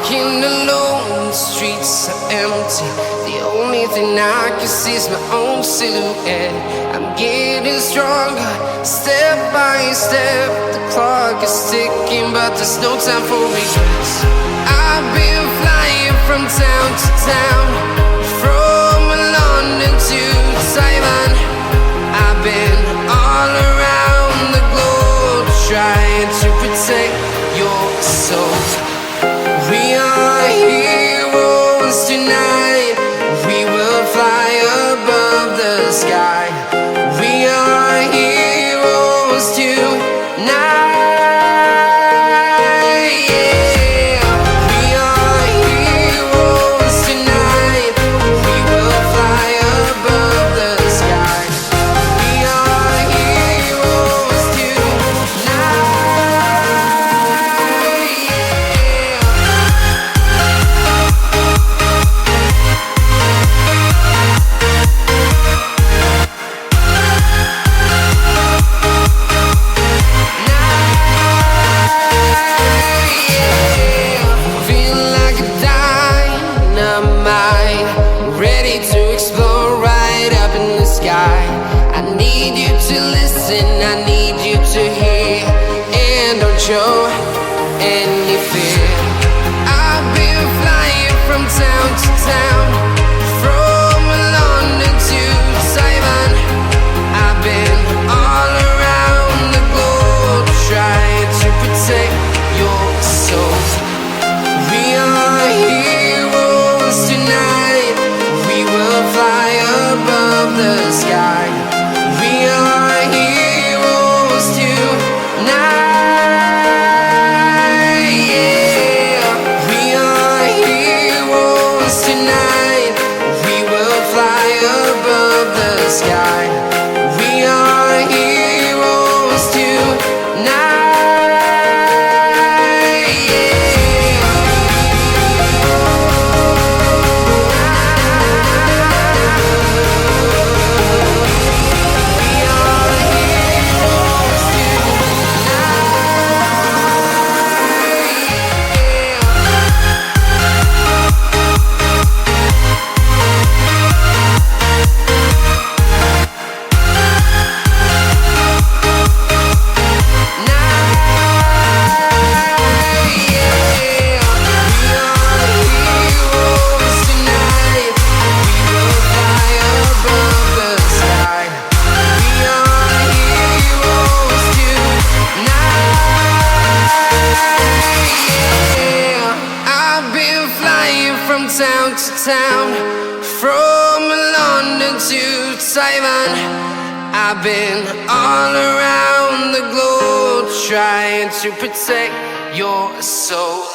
walking alone, the streets are empty. The only thing I can see is my own silhouette. I'm getting stronger, step by step. The clock is ticking, but there's no time for regrets. I've been flying from town to town, from London to Taiwan. I've been all around the globe, trying to protect your soul. We are heroes tonight. We will fly above the sky. We are heroes tonight. Yeah. We are heroes tonight. We will fly above the sky. We are heroes tonight. I need you to hear and don't show any fear. I've been flying from town to town, from London to Taiwan. I've been all around the globe, trying to protect your soul. We are heroes tonight. We will fly above the sky. We are heroes tonight. Yeah. We are heroes tonight. We will fly above the sky. We are heroes tonight. Town to town, from London to Taiwan. I've been all around the globe, trying to protect your soul.